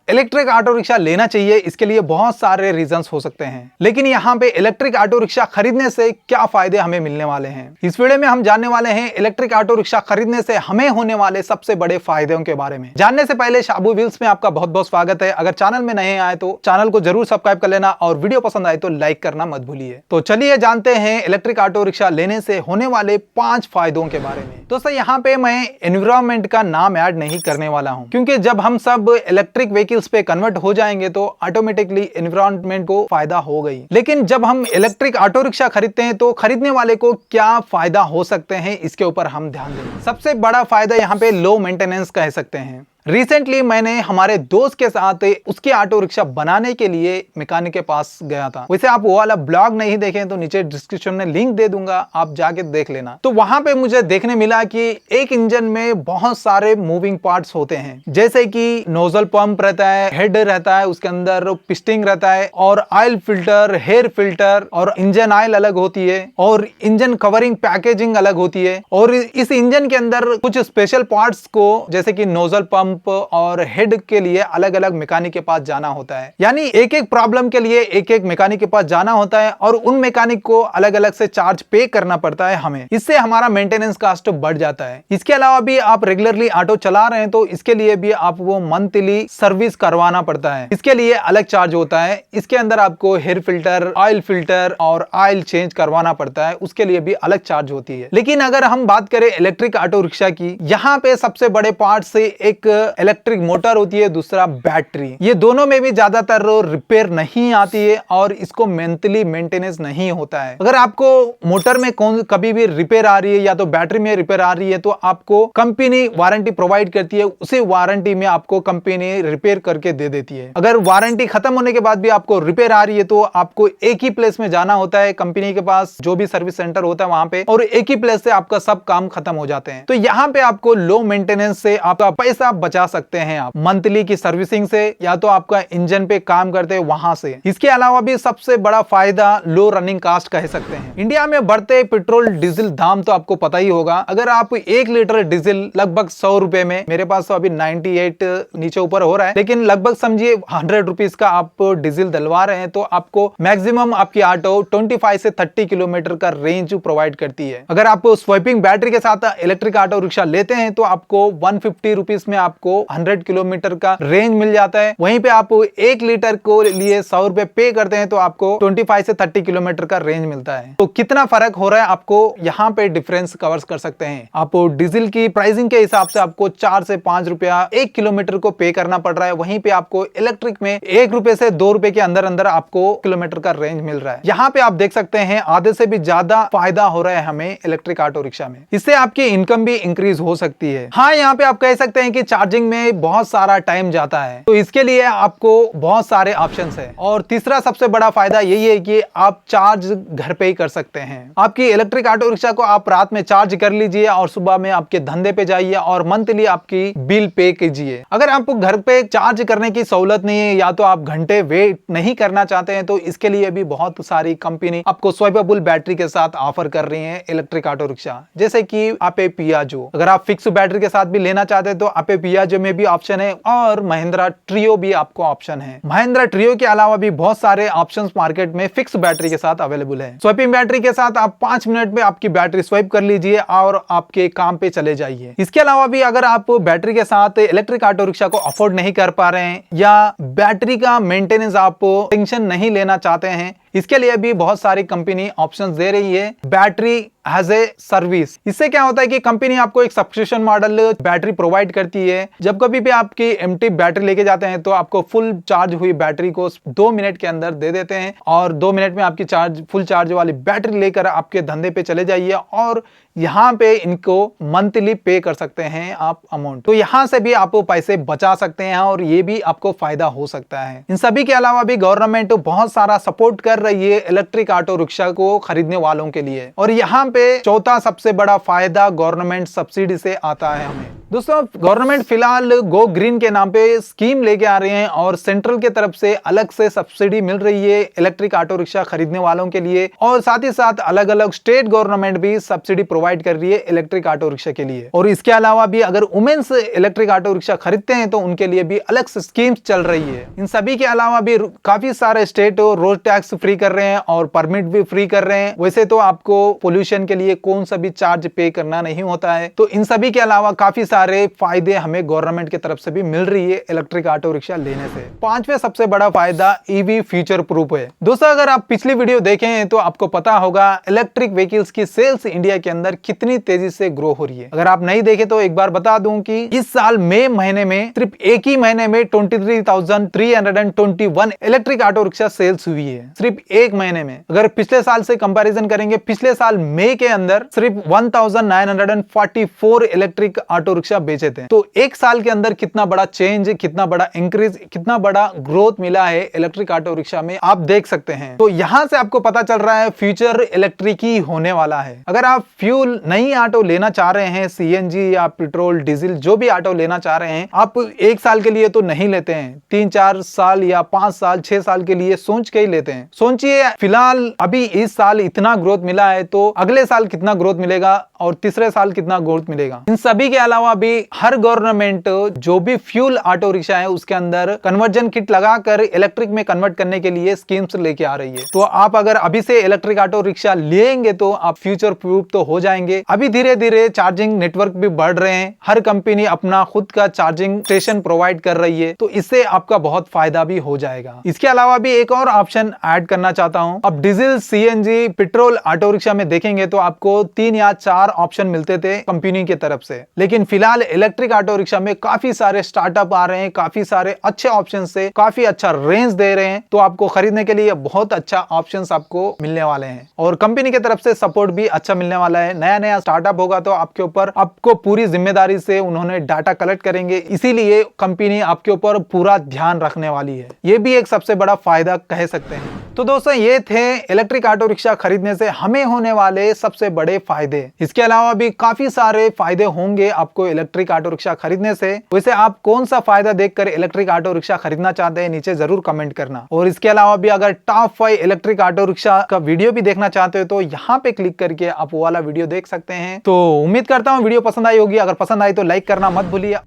Electric auto rickshaw लेना चाहिए, इसके लिए बहुत सारे रीजंस हो सकते हैं, लेकिन यहाँ पे इलेक्ट्रिक ऑटो रिक्शा खरीदने से क्या फायदे हमें मिलने वाले हैं, इस वीडियो में हम जानने वाले हैं इलेक्ट्रिक ऑटो रिक्शा खरीदने से हमें होने वाले सबसे बड़े फायदों के बारे में। जानने से पहले शाबू व्हील्स में आपका बहुत बहुत स्वागत है। अगर चैनल में नए आए तो चैनल को जरूर सब्सक्राइब कर लेना और वीडियो पसंद आए तो लाइक करना मत भूलिए। तो चलिए जानते हैं इलेक्ट्रिक ऑटो रिक्शा लेने से होने वाले 5 फायदों के बारे में। दोस्तों यहाँ पे मैं एनवायरमेंट का नाम ऐड नहीं करने वाला हूँ, क्योंकि जब हम सब इलेक्ट्रिक व्हीकल्स पे कन्वर्ट हो जाएंगे तो ऑटोमेटिकली एनवायरमेंट को फायदा हो गई। लेकिन जब हम इलेक्ट्रिक ऑटो रिक्शा खरीदते हैं तो खरीदने वाले को क्या फायदा हो सकते हैं, इसके ऊपर हम ध्यान देंगे। सबसे बड़ा फायदा यहाँ पे लो मेंटेनेंस कह सकते हैं। रिसेंटली मैंने हमारे दोस्त के साथ उसकी ऑटो रिक्शा बनाने के लिए मैकेनिक के पास गया था। वैसे आप वो वाला ब्लॉग नहीं देखें तो नीचे डिस्क्रिप्शन में लिंक दे दूंगा, आप जाके देख लेना। तो वहां पे मुझे देखने मिला कि एक इंजन में बहुत सारे मूविंग पार्ट्स होते हैं, जैसे कि नोजल पंप रहता है, हेड रहता है, उसके अंदर पिस्टिंग रहता है और ऑयल फिल्टर, हेयर फिल्टर और इंजन ऑयल अलग होती है और इंजन कवरिंग पैकेजिंग अलग होती है। और इस इंजन के अंदर कुछ स्पेशल पार्ट्स को जैसे कि नोजल पंप और हेड के लिए अलग अलग मैकेनिक के पास जाना होता है, यानी एक एक प्रॉब्लम के लिए एक एक मैकेनिक के पास जाना होता है और उन मैकेनिक को अलग अलग से चार्ज पे करना पड़ता है हमें। इससे हमारा मेंटेनेंस कॉस्ट बढ़ जाता है। इसके अलावा भी आप रेगुलरली ऑटो चला रहे हैं तो इसके लिए भी आपको मंथली सर्विस करवाना पड़ता है, इसके लिए अलग चार्ज होता है। इसके अंदर आपको हेयर फिल्टर, ऑयल फिल्टर और ऑयल चेंज करवाना पड़ता है, उसके लिए भी अलग चार्ज होती है। लेकिन अगर हम बात करें इलेक्ट्रिक ऑटो रिक्शा की, यहाँ पे सबसे बड़े पार्ट से एक इलेक्ट्रिक मोटर होती है, दूसरा बैटरी। ये दोनों में भी ज्यादातर रिपेयर नहीं आती है और इसको मंथली मेंटेनेंस नहीं होता है। अगर आपको मोटर में कभी भी रिपेयर आ रही है या तो बैटरी में रिपेयर आ रही है तो आपको कंपनी वारंटी प्रोवाइड करती है, उसी वारंटी में आपको कंपनी रिपेयर करके दे देती है। अगर वारंटी खत्म होने के बाद भी आपको रिपेयर आ रही है तो आपको एक ही प्लेस में जाना होता है कंपनी के पास, जो भी सर्विस सेंटर होता है वहां पे, और एक ही प्लेस से आपका सब काम खत्म हो जाते हैं। तो यहाँ पे आपको लो मेंटेनेंस से आपका पैसा बचा सकते हैं आप, मंथली की सर्विसिंग से या तो आपका इंजन पे काम करते हैं वहां से। इसके अलावा भी सबसे बड़ा फायदा लो रनिंग कॉस्ट कह सकते हैं। इंडिया में बढ़ते पेट्रोल डीजल दाम तो आपको पता ही होगा। अगर आप 1 लीटर डीजल लगभग 100 रुपए में, मेरे पास तो अभी 98 नीचे ऊपर हो रहा है, लेकिन लगभग समझिए 100 रुपीज का आप डीजल डलवा रहे हैं तो आपको मैक्सिमम आपकी ऑटो 25 से 30 किलोमीटर का रेंज प्रोवाइड करती है। अगर आप स्वैपिंग बैटरी के साथ इलेक्ट्रिक ऑटो रिक्शा लेते हैं तो आपको 150 रुपीज में आपको 100 किलोमीटर का रेंज मिल जाता है। वहीं पे आप 1 लीटर को लिए 100 रुपए पे करते हैं तो आपको 25 से 30 किलोमीटर का रेंज मिलता है। तो कितना फर्क हो रहा है आपको यहाँ पे डिफरेंस कवर कर सकते हैं। आप डीजल की प्राइसिंग के हिसाब से आपको 4 से 5 रुपया 1 किलोमीटर को पे करना पड़ रहा है, वहीं पे आपको इलेक्ट्रिक में 1 रुपए से 2 रुपए के अंदर अंदर आपको किलोमीटर का रेंज मिल रहा है। यहाँ पे आप देख सकते हैं आधे से भी ज्यादा फायदा हो रहा है हमें इलेक्ट्रिक ऑटो रिक्शा में। इससे आपकी इनकम भी इंक्रीज हो सकती है। हाँ, यहाँ पे आप कह सकते हैं कि चार्जिंग में बहुत सारा टाइम जाता है, तो इसके लिए आपको बहुत सारे ऑप्शंस है। और तीसरा सबसे बड़ा फायदा यही है कि आप चार्ज घर पे ही कर सकते हैं। आपकी इलेक्ट्रिक ऑटो रिक्शा को आप रात में चार्ज कर लीजिए और सुबह में आपके धंधे पे जाइए और मंथली आपकी बिल पे कीजिए। अगर आपको घर पे चार्ज करने की सहूलत नहीं है या तो आप घंटे वेट नहीं करना चाहते हैं तो इसके लिए भी बहुत सारी कंपनी आपको स्वैपेबल बैटरी के साथ ऑफर कर रही है इलेक्ट्रिक ऑटो रिक्शा, जैसे कि आपे पियाजो। अगर आप फिक्स बैटरी के साथ भी लेना चाहते हैं तो आपे पियाजो में भी ऑप्शन है और महिंद्रा ट्रियो भी आपको ऑप्शन है। महिंद्रा ट्रियो के अलावा भी बहुत सारे ऑप्शंस मार्केट में फिक्स बैटरी के साथ अवेलेबल है। स्वैपिंग बैटरी के साथ आप 5 मिनट में आपकी बैटरी स्वैप कर लीजिए और आपके काम पे चले जाइए। इसके अलावा भी अगर आप बैटरी के साथ इलेक्ट्रिक ऑटो रिक्शा को अफोर्ड नहीं कर पा रहे हैं या बैटरी का मेंटेनेंस आप टेंशन नहीं लेना चाहते हैं, इसके लिए भी बहुत सारी कंपनी ऑप्शंस दे रही है बैटरी एज ए सर्विस। इससे क्या होता है कि कंपनी आपको एक सब्सक्रिप्शन मॉडल बैटरी प्रोवाइड करती है। जब कभी भी आपकी एम्प्टी बैटरी लेके जाते हैं तो आपको फुल चार्ज हुई बैटरी को 2 मिनट के अंदर दे देते हैं और 2 मिनट में आपकी फुल चार्ज वाली बैटरी लेकर आपके धंधे पे चले जाइए और यहाँ पे इनको मंथली पे कर सकते हैं आप अमाउंट। तो यहाँ से भी आप पैसे बचा सकते हैं और ये भी आपको फायदा हो सकता है। इन सभी के अलावा भी गवर्नमेंट बहुत सारा सपोर्ट कर रही है इलेक्ट्रिक ऑटो रिक्शा को खरीदने वालों के लिए। और यहाँ पे चौथा सबसे बड़ा फायदा गवर्नमेंट सब्सिडी से आता है हमें। दोस्तों गवर्नमेंट फिलहाल गो ग्रीन के नाम पे स्कीम लेके आ रहे हैं और सेंट्रल के तरफ से अलग से सब्सिडी मिल रही है इलेक्ट्रिक ऑटो रिक्शा खरीदने वालों के लिए, और साथ ही साथ अलग अलग स्टेट गवर्नमेंट भी सब्सिडी प्रोवाइड कर रही है इलेक्ट्रिक ऑटो रिक्शा के लिए। और इसके अलावा भी अगर वुमेन्स इलेक्ट्रिक ऑटो रिक्शा खरीदते हैं तो उनके लिए भी अलग से स्कीम्स चल रही है। इन सभी के अलावा भी काफी सारे स्टेट रोड टैक्स फ्री कर रहे हैं और परमिट भी फ्री कर रहे हैं। वैसे तो आपको पोल्यूशन के लिए कौन सा भी चार्ज पे करना नहीं होता है। तो इन सभी के अलावा काफी सारे फायदे हमें गवर्नमेंट की तरफ से भी मिल रही है इलेक्ट्रिक ऑटो रिक्शा लेने से। पांचवें सबसे बड़ा फायदा ईवी फ्यूचर प्रूफ है। दोस्तों अगर आप पिछली वीडियो देखें तो आपको पता होगा इलेक्ट्रिक व्हीकल्स की सेल्स इंडिया के अंदर कितनी तेजी से ग्रो हो रही है। अगर आप नहीं देखे तो एक बार बता दूं कि इस साल मई महीने में सिर्फ एक ही महीने में 23,321 इलेक्ट्रिक ऑटो रिक्शा सेल्स हुई है, सिर्फ एक महीने में। अगर पिछले साल से कंपैरिजन करेंगे, पिछले साल मई के अंदर सिर्फ 1944 इलेक्ट्रिक ऑटो रिक्शा बेचे थे। तो एक साल के अंदर कितना बड़ा चेंज, कितना बड़ा इंक्रीज, कितना बड़ा ग्रोथ मिला है इलेक्ट्रिक ऑटो रिक्शा में, आप देख सकते हैं। तो यहां से आपको पता चल रहा है फ्यूचर इलेक्ट्रिक ही होने वाला है। अगर आप फ्यूल नई ऑटो लेना चाह रहे हैं, सीएनजी या पेट्रोल डीजल जो भी ऑटो लेना चाह रहे हैं, आप एक साल के लिए तो नहीं लेते हैं, 3-4 साल या 5 साल 6 साल के लिए सोच के ही लेते हैं। सोचिए फिलहाल अभी इस साल इतना ग्रोथ मिला है तो अगले साल कितना ग्रोथ मिलेगा और तीसरे साल कितना ग्रोथ मिलेगा। इन सभी के अलावा भी हर गवर्नमेंट जो भी फ्यूल ऑटो रिक्शा है उसके अंदर कन्वर्जन किट लगाकर इलेक्ट्रिक में कन्वर्ट करने के लिए स्कीम्स लेके आ रही है। तो आप अगर अभी से इलेक्ट्रिक ऑटो रिक्शा लेंगे तो आप फ्यूचर प्रूफ तो हो जाएंगे। अभी धीरे धीरे चार्जिंग नेटवर्क भी बढ़ रहे हैं, हर कंपनी अपना खुद का चार्जिंग स्टेशन प्रोवाइड कर रही है, तो इससे आपका बहुत फायदा भी हो जाएगा। इसके अलावा भी एक और ऑप्शन ऐड करना चाहता हूं। अब diesel, CNG, petrol auto rickshaw में देखेंगे तो आपको 3 या 4 ऑप्शन मिलते थे कंपनी की तरफ से, लेकिन फिलहाल इलेक्ट्रिक ऑटो रिक्शा में काफी सारे स्टार्टअप आ रहे हैं, काफी सारे अच्छे ऑप्शन से काफी अच्छा रेंज दे रहे हैं। तो आपको खरीदने के लिए बहुत अच्छा ऑप्शंस आपको मिलने वाले हैं और कंपनी की तरफ से सपोर्ट भी अच्छा मिलने वाला है। नया नया स्टार्टअप होगा तो आपके ऊपर आपको पूरी जिम्मेदारी से उन्होंने डाटा कलेक्ट करेंगे, इसीलिए कंपनी आपके ऊपर पूरा ध्यान रखने वाली है। ये भी एक सबसे बड़ा फायदा कह सकते हैं। तो दोस्तों ये थे इलेक्ट्रिक ऑटो रिक्शा खरीदने से हमें होने वाले सबसे बड़े फायदे। इसके अलावा भी काफी सारे फायदे होंगे आपको इलेक्ट्रिक ऑटो रिक्शा खरीदने से। वैसे आप कौन सा फायदा देखकर इलेक्ट्रिक ऑटो रिक्शा खरीदना चाहते हैं नीचे जरूर कमेंट करना। और इसके अलावा भी अगर टॉप 5 इलेक्ट्रिक ऑटो रिक्शा का वीडियो भी देखना चाहते हो तो यहाँ पे क्लिक करके आप वो वाला वीडियो देख सकते हैं। तो उम्मीद करता हूँ वीडियो पसंद आई होगी। अगर पसंद आई तो लाइक करना मत भूलिए।